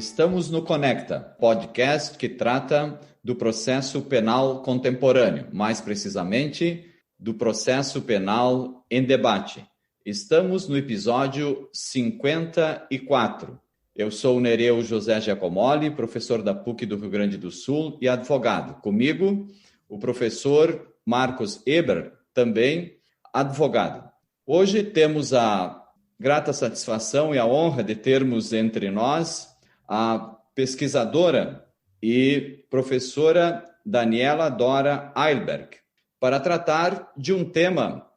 Estamos no Conecta, podcast que trata do processo penal contemporâneo, mais precisamente do processo penal em debate. Estamos no episódio 54. Eu sou o Nereu José Giacomoli, professor da PUC do Rio Grande do Sul e advogado. Comigo, o professor Marcos Eber, também advogado. Hoje temos a grata satisfação e a honra de termos entre nós a pesquisadora e professora Daniela Dora Eilberg, para tratar de um tema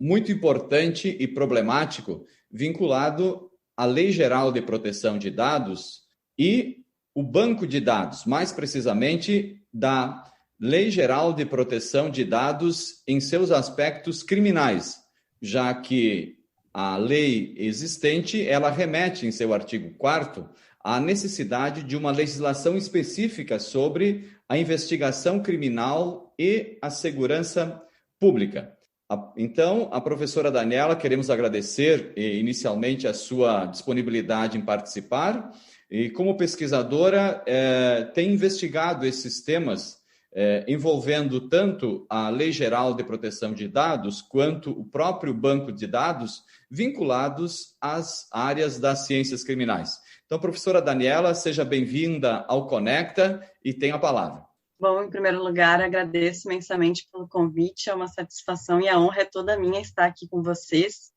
muito importante e problemático vinculado à Lei Geral de Proteção de Dados e o Banco de Dados, mais precisamente da Lei Geral de Proteção de Dados em seus aspectos criminais, já que a lei existente, ela remete em seu artigo 4º à necessidade de uma legislação específica sobre a investigação criminal e a segurança pública. Então, a professora Daniela, queremos agradecer inicialmente a sua disponibilidade em participar e, como pesquisadora, tem investigado esses temas envolvendo tanto a Lei Geral de Proteção de Dados quanto o próprio Banco de Dados, vinculados às áreas das ciências criminais. Então, professora Daniela, seja bem-vinda ao Conecta e tenha a palavra. Bom, em primeiro lugar, agradeço imensamente pelo convite, é uma satisfação e a honra é toda minha estar aqui com vocês.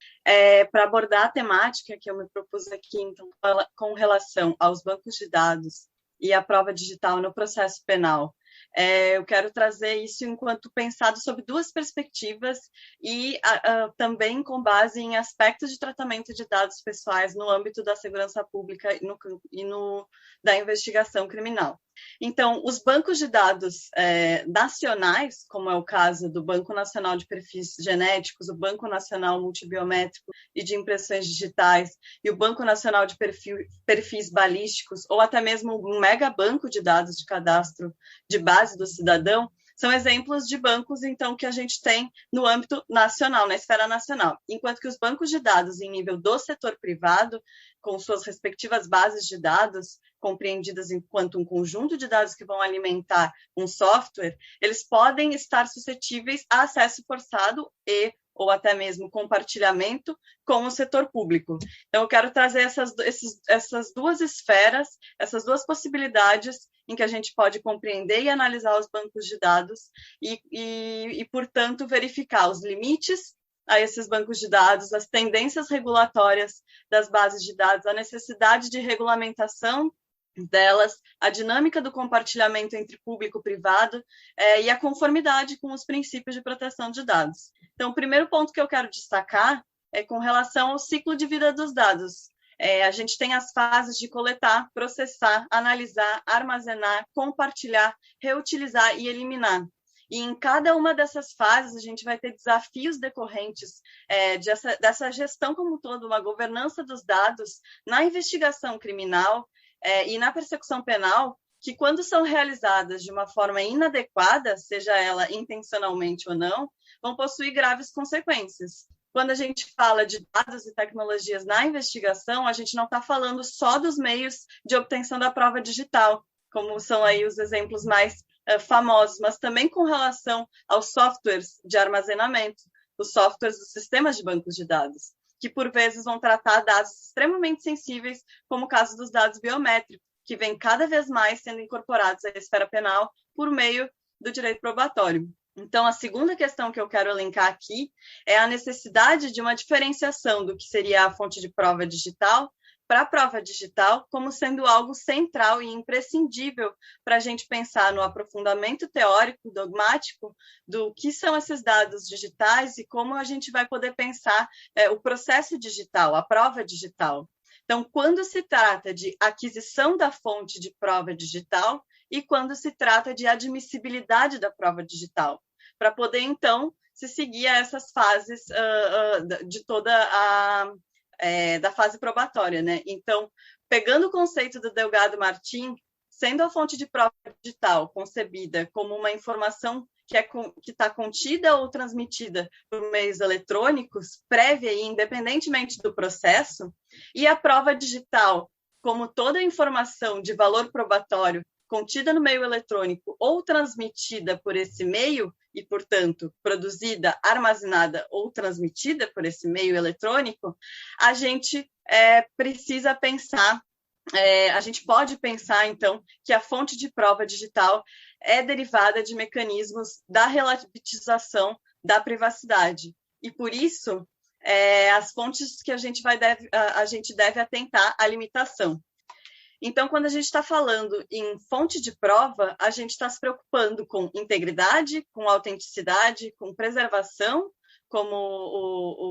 Para abordar a temática que eu me propus aqui, então, com relação aos bancos de dados e a prova digital no processo penal, eu quero trazer isso enquanto pensado sob duas perspectivas e também com base em aspectos de tratamento de dados pessoais no âmbito da segurança pública e da investigação criminal. Então, os bancos de dados nacionais, como é o caso do Banco Nacional de Perfis Genéticos, o Banco Nacional Multibiométrico e de Impressões Digitais e o Banco Nacional de Perfis Balísticos, ou até mesmo um mega banco de dados de cadastro de base do cidadão, são exemplos de bancos, então, que a gente tem no âmbito nacional, na esfera nacional. Enquanto que os bancos de dados em nível do setor privado, com suas respectivas bases de dados, compreendidas enquanto um conjunto de dados que vão alimentar um software, eles podem estar suscetíveis a acesso forçado ou até mesmo compartilhamento com o setor público. Então, eu quero trazer essas duas esferas, essas duas possibilidades em que a gente pode compreender e analisar os bancos de dados e portanto, verificar os limites a esses bancos de dados, as tendências regulatórias das bases de dados, a necessidade de regulamentação delas, a dinâmica do compartilhamento entre público e privado e a conformidade com os princípios de proteção de dados. Então, o primeiro ponto que eu quero destacar é com relação ao ciclo de vida dos dados. A gente tem as fases de coletar, processar, analisar, armazenar, compartilhar, reutilizar e eliminar. E em cada uma dessas fases, a gente vai ter desafios decorrentes dessa gestão como um todo, uma governança dos dados na investigação criminal e na persecução penal, que quando são realizadas de uma forma inadequada, seja ela intencionalmente ou não, vão possuir graves consequências. Quando a gente fala de dados e tecnologias na investigação, a gente não está falando só dos meios de obtenção da prova digital, como são aí os exemplos mais famosos, mas também com relação aos softwares de armazenamento, os softwares dos sistemas de bancos de dados, que por vezes vão tratar dados extremamente sensíveis, como o caso dos dados biométricos, que vem cada vez mais sendo incorporados à esfera penal por meio do direito probatório. Então, a segunda questão que eu quero elencar aqui é a necessidade de uma diferenciação do que seria a fonte de prova digital para a prova digital como sendo algo central e imprescindível para a gente pensar no aprofundamento teórico, dogmático, do que são esses dados digitais e como a gente vai poder pensar o processo digital, a prova digital. Então, quando se trata de aquisição da fonte de prova digital e quando se trata de admissibilidade da prova digital, para poder, então, se seguir a essas fases de toda da fase probatória, né? Então, pegando o conceito do Delgado Martim, sendo a fonte de prova digital concebida como uma informação que está contida ou transmitida por meios eletrônicos, prévia e independentemente do processo, e a prova digital como toda informação de valor probatório contida no meio eletrônico ou transmitida por esse meio e, portanto, produzida, armazenada ou transmitida por esse meio eletrônico, a gente precisa pensar, a gente pode pensar, então, que a fonte de prova digital é derivada de mecanismos da relativização da privacidade. E, por isso, as fontes que a gente deve atentar à limitação. Então, quando a gente está falando em fonte de prova, a gente está se preocupando com integridade, com autenticidade, com preservação, como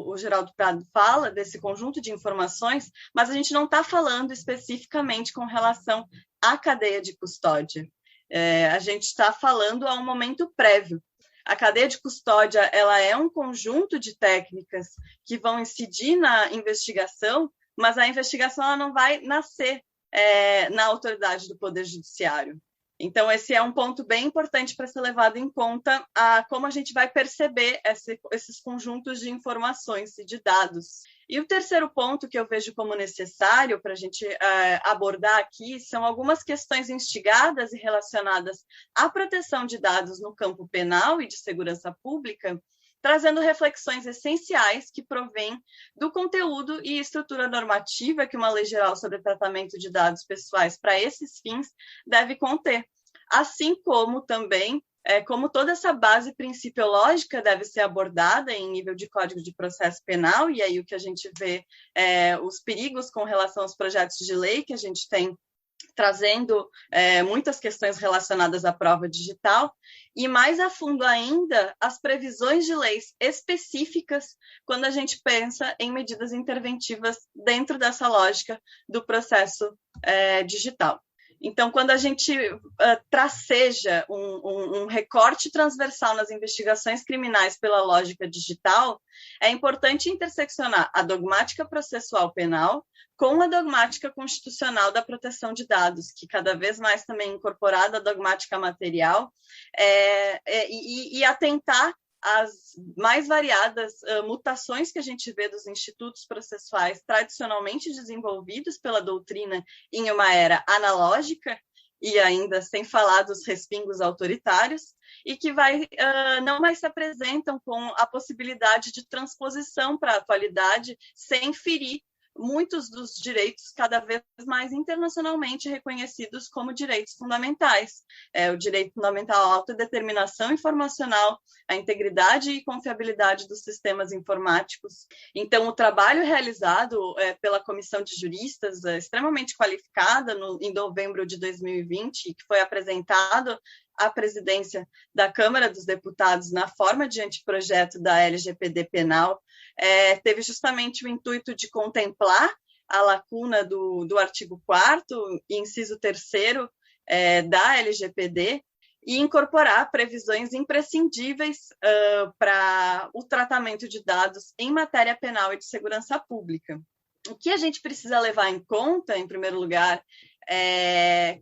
o Geraldo Prado fala, desse conjunto de informações, mas a gente não está falando especificamente com relação à cadeia de custódia. A gente está falando a um momento prévio. A cadeia de custódia ela é um conjunto de técnicas que vão incidir na investigação, mas a investigação ela não vai nascer na autoridade do Poder Judiciário. Então, esse é um ponto bem importante para ser levado em conta como a gente vai perceber esses conjuntos de informações e de dados. E o terceiro ponto que eu vejo como necessário para a gente abordar aqui são algumas questões instigadas e relacionadas à proteção de dados no campo penal e de segurança pública, trazendo reflexões essenciais que provêm do conteúdo e estrutura normativa que uma lei geral sobre tratamento de dados pessoais para esses fins deve conter, assim como também como toda essa base principiológica deve ser abordada em nível de Código de Processo Penal, e aí o que a gente vê os perigos com relação aos projetos de lei que a gente tem trazendo muitas questões relacionadas à prova digital, e mais a fundo ainda as previsões de leis específicas quando a gente pensa em medidas interventivas dentro dessa lógica do processo digital. Então, quando a gente traceja um recorte transversal nas investigações criminais pela lógica digital, é importante interseccionar a dogmática processual penal com a dogmática constitucional da proteção de dados, que cada vez mais também é incorporada à dogmática material, e atentar às mais variadas mutações que a gente vê dos institutos processuais tradicionalmente desenvolvidos pela doutrina em uma era analógica, e ainda sem falar dos respingos autoritários, e que não mais se apresentam com a possibilidade de transposição para a atualidade sem ferir muitos dos direitos cada vez mais internacionalmente reconhecidos como direitos fundamentais. O direito fundamental à autodeterminação informacional, a integridade e confiabilidade dos sistemas informáticos. Então, o trabalho realizado pela Comissão de Juristas, extremamente qualificada, em novembro de 2020, que foi apresentado à presidência da Câmara dos Deputados na forma de anteprojeto da LGPD penal, teve justamente o intuito de contemplar a lacuna do artigo 4º, inciso 3º da LGPD, e incorporar previsões imprescindíveis para o tratamento de dados em matéria penal e de segurança pública. O que a gente precisa levar em conta, em primeiro lugar,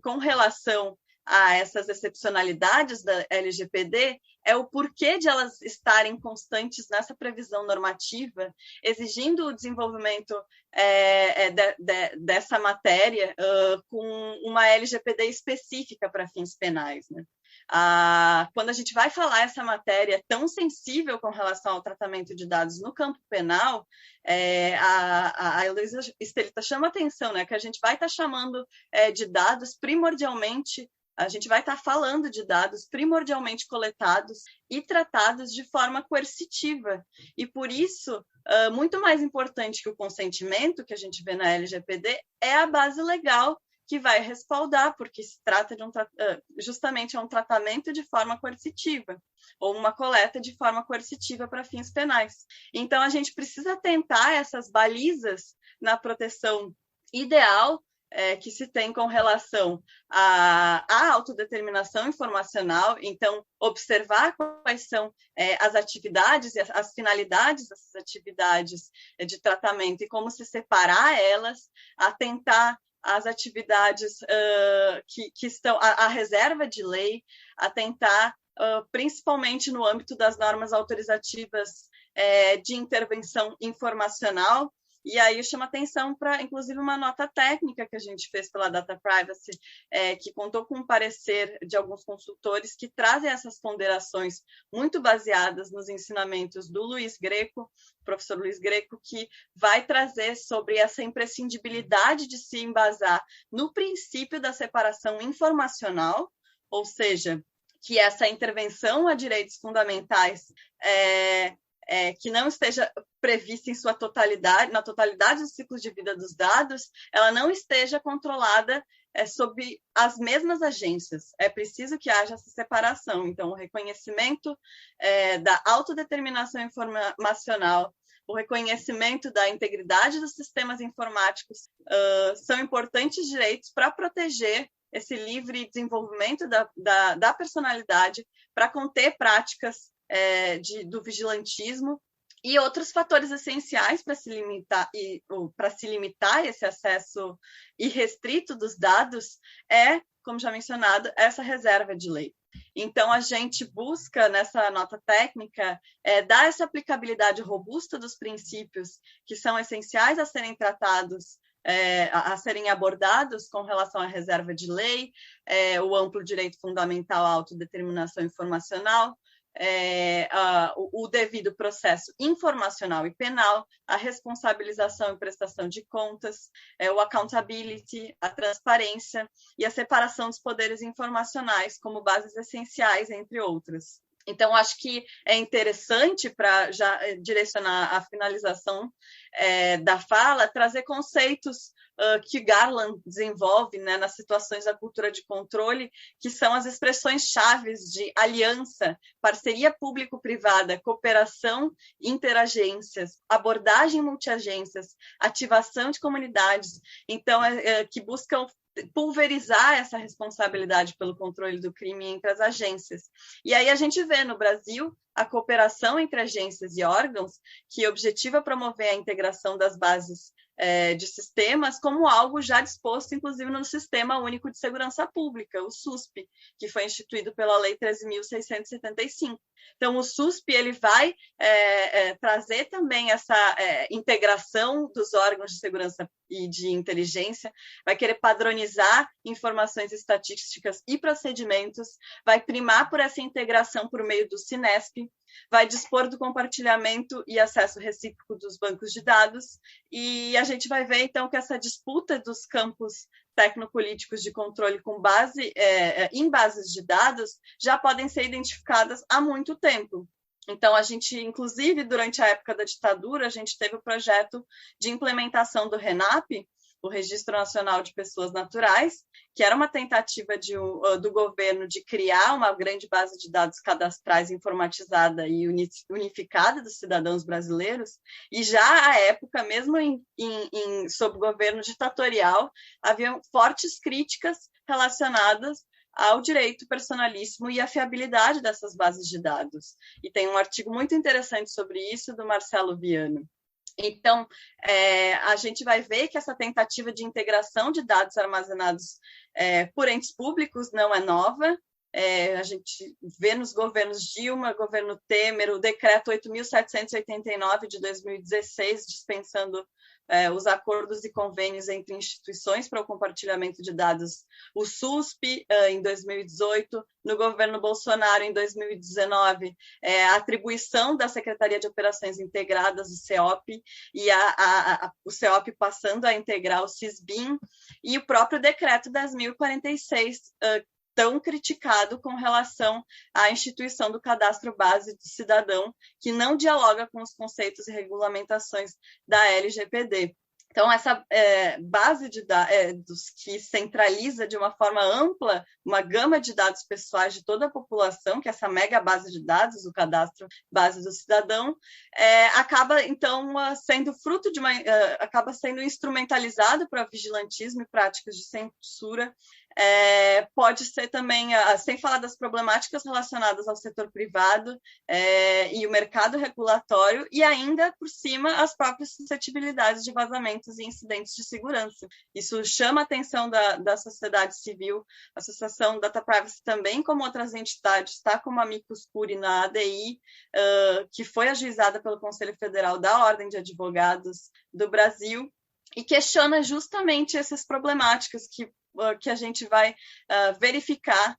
com relação a essas excepcionalidades da LGPD, é o porquê de elas estarem constantes nessa previsão normativa, exigindo o desenvolvimento dessa matéria com uma LGPD específica para fins penais, né? Quando a gente vai falar essa matéria tão sensível com relação ao tratamento de dados no campo penal, a Heloísa Stelita chama atenção, né, que a gente vai estar chamando de dados primordialmente. A gente vai estar falando de dados primordialmente coletados e tratados de forma coercitiva. E, por isso, muito mais importante que o consentimento que a gente vê na LGPD é a base legal que vai respaldar, porque se trata de justamente um tratamento de forma coercitiva, ou uma coleta de forma coercitiva para fins penais. Então, a gente precisa atentar essas balizas na proteção ideal que se tem com relação à autodeterminação informacional, então, observar quais são as atividades e as finalidades dessas atividades de tratamento e como se separar elas, atentar às atividades que estão, a reserva de lei, atentar principalmente no âmbito das normas autorizativas de intervenção informacional, E aí eu chamo atenção para, inclusive, uma nota técnica que a gente fez pela Data Privacy, que contou com um parecer de alguns consultores que trazem essas ponderações muito baseadas nos ensinamentos do Luiz Greco, professor Luiz Greco, que vai trazer sobre essa imprescindibilidade de se embasar no princípio da separação informacional, ou seja, que essa intervenção a direitos fundamentais que não esteja prevista em sua totalidade, na totalidade do ciclo de vida dos dados, ela não esteja controlada sob as mesmas agências. É preciso que haja essa separação. Então, o reconhecimento da autodeterminação informacional, o reconhecimento da integridade dos sistemas informáticos são importantes direitos para proteger esse livre desenvolvimento da personalidade, para conter práticas do vigilantismo e outros fatores essenciais para se limitar esse acesso irrestrito dos dados como já mencionado, essa reserva de lei. Então, a gente busca, nessa nota técnica, dar essa aplicabilidade robusta dos princípios que são essenciais a serem tratados, a serem abordados com relação à reserva de lei, o amplo direito fundamental à autodeterminação informacional, o devido processo informacional e penal, a responsabilização e prestação de contas, o accountability, a transparência e a separação dos poderes informacionais como bases essenciais, entre outras. Então, acho que é interessante, para já direcionar a finalização da fala, trazer conceitos que Garland desenvolve, né, nas situações da cultura de controle, que são as expressões chaves de aliança, parceria público-privada, cooperação interagências, abordagem multiagências, ativação de comunidades, então, que buscam pulverizar essa responsabilidade pelo controle do crime entre as agências. E aí a gente vê no Brasil a cooperação entre agências e órgãos que objetiva promover a integração das bases de sistemas como algo já disposto, inclusive, no Sistema Único de Segurança Pública, o SUSP, que foi instituído pela Lei 13.675. Então, o SUSP ele vai trazer também essa integração dos órgãos de segurança e de inteligência, vai querer padronizar informações estatísticas e procedimentos, vai primar por essa integração por meio do Cinesp, vai dispor do compartilhamento e acesso recíproco dos bancos de dados, e a gente vai ver, então, que essa disputa dos campos tecnopolíticos de controle com base em bases de dados já podem ser identificadas há muito tempo. Então, a gente, inclusive, durante a época da ditadura, a gente teve o projeto de implementação do RENAP, o Registro Nacional de Pessoas Naturais, que era uma tentativa do governo de criar uma grande base de dados cadastrais informatizada e unificada dos cidadãos brasileiros, e já à época, mesmo sob governo ditatorial, haviam fortes críticas relacionadas ao direito personalíssimo e à fiabilidade dessas bases de dados. E tem um artigo muito interessante sobre isso do Marcelo Viano. Então, a gente vai ver que essa tentativa de integração de dados armazenados por entes públicos não é nova. A gente vê nos governos Dilma, governo Temer, o decreto 8.789 de 2016, dispensando os acordos e convênios entre instituições para o compartilhamento de dados, o SUSP em 2018, no governo Bolsonaro em 2019, a atribuição da Secretaria de Operações Integradas, o CEOP, e o CEOP passando a integrar o SISBIM, e o próprio decreto 10.046, tão criticado com relação à instituição do cadastro base do cidadão, que não dialoga com os conceitos e regulamentações da LGPD. Então, essa base de dados que centraliza de uma forma ampla uma gama de dados pessoais de toda a população, que é essa mega base de dados, o cadastro base do cidadão, acaba, então, sendo fruto de acaba sendo instrumentalizado para vigilantismo e práticas de censura pode ser também, sem falar das problemáticas relacionadas ao setor privado e o mercado regulatório, e ainda, por cima, as próprias suscetibilidades de vazamentos e incidentes de segurança. Isso chama a atenção da sociedade civil. A Associação Data Privacy também, como outras entidades, está como amicus curiae na ADI, que foi ajuizada pelo Conselho Federal da Ordem de Advogados do Brasil, e questiona justamente essas problemáticas que a gente vai verificar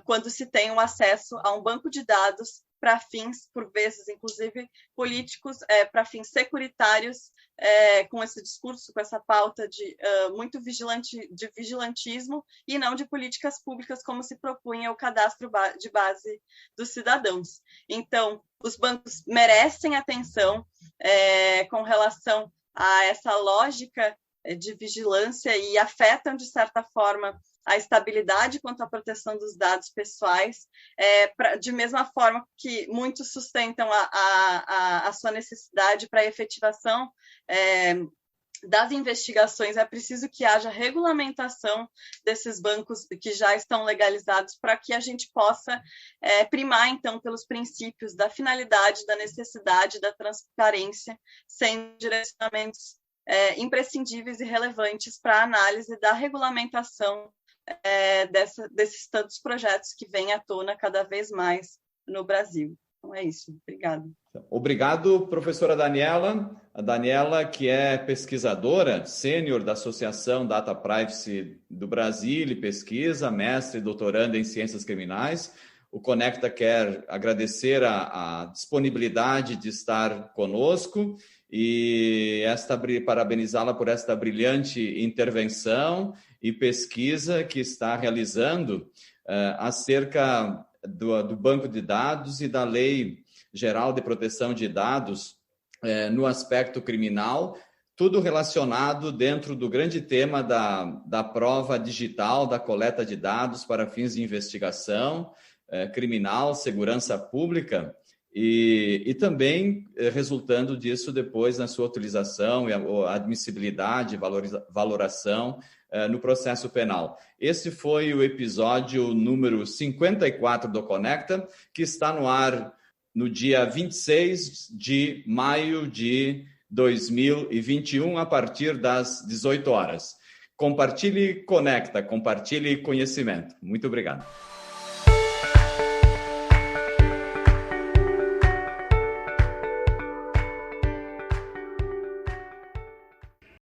quando se tem um acesso a um banco de dados para fins, por vezes, inclusive políticos, para fins securitários, com esse discurso, com essa pauta de vigilantismo e não de políticas públicas, como se propunha o cadastro de base dos cidadãos. Então, os bancos merecem atenção com relação a essa lógica de vigilância e afetam, de certa forma, a estabilidade quanto à proteção dos dados pessoais, de mesma forma que muitos sustentam a sua necessidade para a efetivação das investigações. É preciso que haja regulamentação desses bancos que já estão legalizados para que a gente possa primar, então, pelos princípios da finalidade, da necessidade, da transparência, sem direcionamentos imprescindíveis e relevantes para a análise da regulamentação desses tantos projetos que vêm à tona cada vez mais no Brasil. Então é isso. Obrigada. Obrigado, professora Daniela. A Daniela, que é pesquisadora sênior da Associação Data Privacy do Brasil e pesquisa, mestre e doutoranda em Ciências Criminais. O Conecta quer agradecer a disponibilidade de estar conosco e parabenizá-la por esta brilhante intervenção e pesquisa que está realizando acerca do banco de dados e da Lei Geral de Proteção de Dados no aspecto criminal, tudo relacionado dentro do grande tema da prova digital, da coleta de dados para fins de investigação criminal, segurança pública, e também resultando disso depois na sua utilização e a admissibilidade, valoração no processo penal. Esse foi o episódio número 54 do Conecta, que está no ar no dia 26 de maio de 2021, a partir das 18 horas. Compartilhe Conecta, compartilhe conhecimento. Muito obrigado.